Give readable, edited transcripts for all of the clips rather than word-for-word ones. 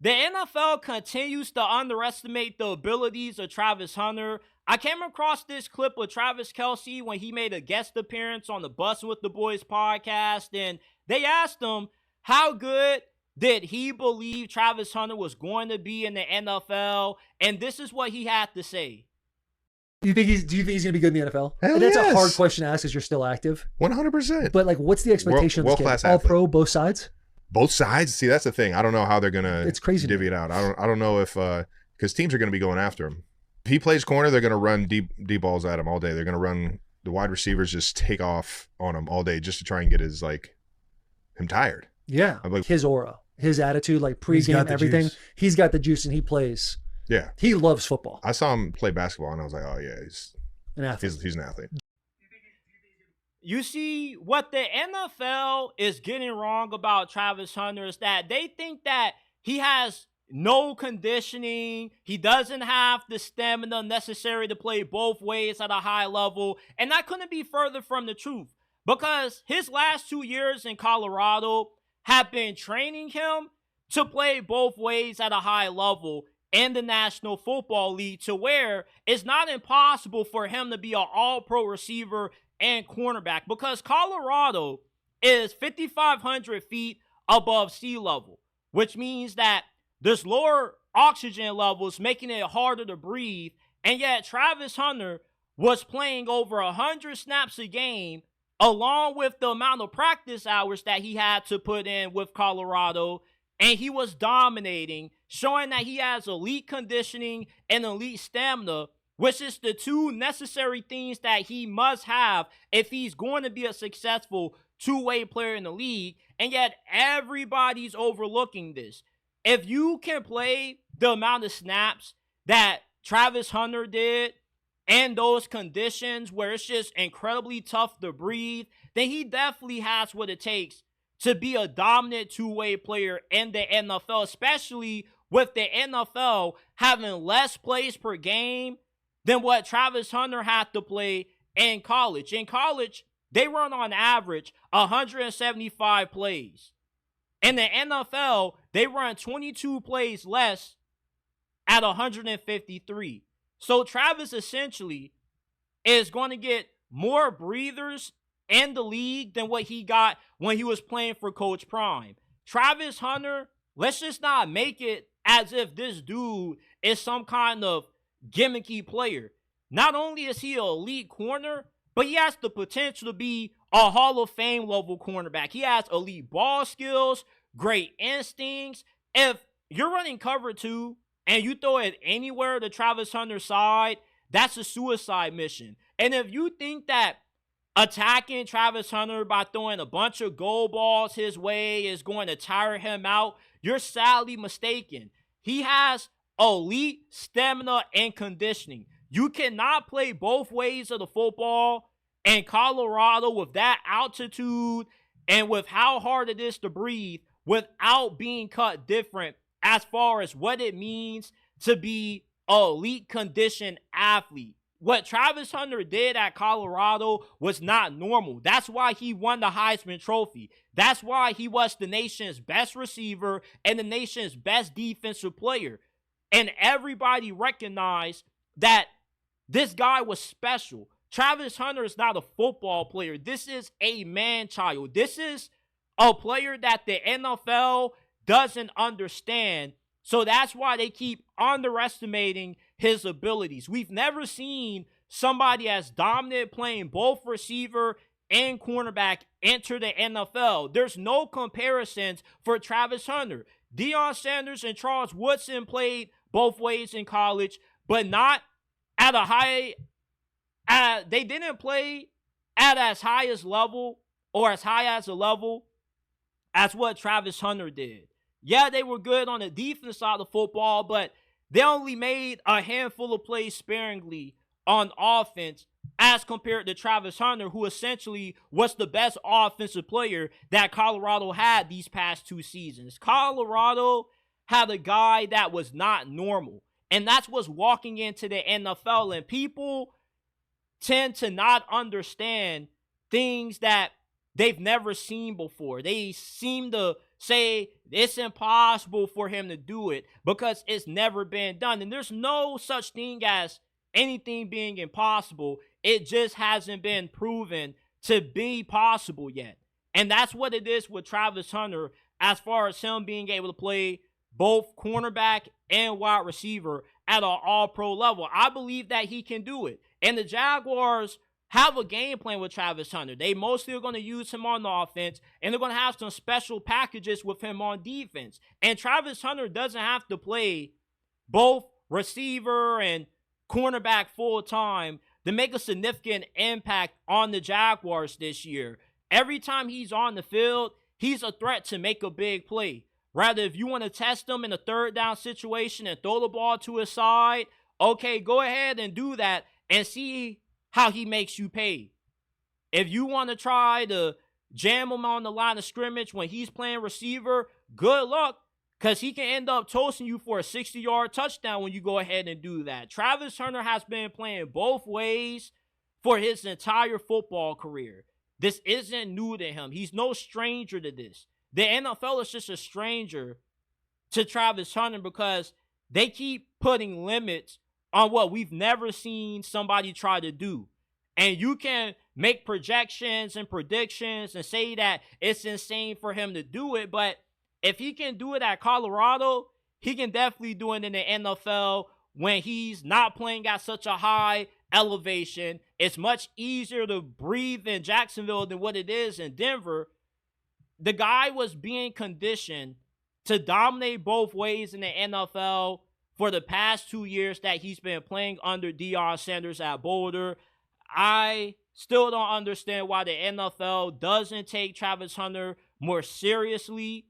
The NFL continues to underestimate the abilities of Travis Hunter. I came across this clip of Travis Kelce when he made a guest appearance on the Bus with the Boys podcast, and they asked him how good did he believe Travis Hunter was going to be in the NFL, and this is what he had to say. Do you think he's going to be good in the NFL? Hell And that's yes. a hard question to ask because you're still active. 100%. But like, what's the expectation of this World-class kid? All athlete. pro, both sides? Both sides. See, that's the thing. I don't know how they're gonna. It's crazy. Divvy it out. I don't know if because teams are gonna be going after him. If he plays corner, they're gonna run deep balls at him all day. They're gonna run the wide receivers just take off on him all day just to try and get him tired. Yeah, like, his aura, his attitude, like pregame, everything. Juice. He's got the juice and he plays. Yeah, he loves football. I saw him play basketball and I was like, oh yeah, he's An athlete. He's an athlete. You see, what the NFL is getting wrong about Travis Hunter is that they think that he has no conditioning. He doesn't have the stamina necessary to play both ways at a high level. And that couldn't be further from the truth because his last 2 years in Colorado have been training him to play both ways at a high level in the National Football League to where it's not impossible for him to be an all-pro receiver and cornerback because Colorado is 5,500 feet above sea level, which means that there's lower oxygen levels making it harder to breathe. And yet Travis Hunter was playing over 100 snaps a game along with the amount of practice hours that he had to put in with Colorado. And he was dominating, showing that he has elite conditioning and elite stamina, which is the two necessary things that he must have if he's going to be a successful two-way player in the league. And yet everybody's overlooking this. If you can play the amount of snaps that Travis Hunter did and those conditions where it's just incredibly tough to breathe, then he definitely has what it takes to be a dominant two-way player in the NFL, especially with the NFL having less plays per game than what Travis Hunter had to play in college. In college, they run on average 175 plays. In the NFL, they run 22 plays less at 153. So Travis essentially is going to get more breathers in the league than what he got when he was playing for Coach Prime. Travis Hunter, let's just not make it as if this dude is some kind of gimmicky player. Not only is he an elite corner, but he has the potential to be a Hall of Fame level cornerback. He has elite ball skills, great instincts. If you're running cover 2 and you throw it anywhere to Travis Hunter's side, that's a suicide mission. And if you think that attacking Travis Hunter by throwing a bunch of goal balls his way is going to tire him out, you're sadly mistaken. He has elite stamina and conditioning. You cannot play both ways of the football in Colorado with that altitude and with how hard it is to breathe without being cut different as far as what it means to be an elite conditioned athlete. What Travis Hunter did at Colorado was not normal. That's why he won the Heisman Trophy. That's why he was the nation's best receiver and the nation's best defensive player. And everybody recognized that this guy was special. Travis Hunter is not a football player. This is a man-child. This is a player that the NFL doesn't understand. So that's why they keep underestimating his abilities. We've never seen somebody as dominant playing both receiver and cornerback enter the NFL. There's no comparisons for Travis Hunter. Deion Sanders and Charles Woodson played both ways in college, but not at a high. They didn't play at as high as level or as high as a level as what Travis Hunter did. Yeah, they were good on the defense side of the football, but they only made a handful of plays sparingly on offense as compared to Travis Hunter, who essentially was the best offensive player that Colorado had these past 2 seasons. Colorado had a guy that was not normal, and that's what's walking into the NFL, and people tend to not understand things that they've never seen before. They seem to say it's impossible for him to do it because it's never been done. And there's no such thing as anything being impossible. It just hasn't been proven to be possible yet. And that's what it is with Travis Hunter as far as him being able to play both cornerback and wide receiver at an all-pro level. I believe that he can do it. And the Jaguars have a game plan with Travis Hunter. They mostly are going to use him on the offense, and they're going to have some special packages with him on defense. And Travis Hunter doesn't have to play both receiver and cornerback full-time to make a significant impact on the Jaguars this year. Every time he's on the field, he's a threat to make a big play. Rather, if you want to test him in a third down situation and throw the ball to his side, okay, go ahead and do that and see how he makes you pay. If you want to try to jam him on the line of scrimmage when he's playing receiver, good luck, because he can end up toasting you for a 60-yard touchdown when you go ahead and do that. Travis Hunter has been playing both ways for his entire football career. This isn't new to him. He's no stranger to this. The NFL is just a stranger to Travis Hunter because they keep putting limits on what we've never seen somebody try to do. And you can make projections and predictions and say that it's insane for him to do it, but if he can do it at Colorado, he can definitely do it in the NFL when he's not playing at such a high elevation. It's much easier to breathe in Jacksonville than what it is in Denver. The guy was being conditioned to dominate both ways in the NFL for the past 2 years that he's been playing under Deion Sanders at Boulder. I still don't understand why the NFL doesn't take Travis Hunter more seriously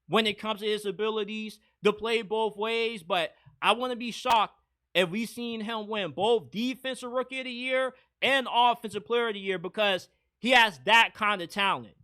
when it comes to his abilities to play both ways, but I wouldn't be shocked if we seen him win both Defensive Rookie of the Year and Offensive Player of the Year because he has that kind of talent.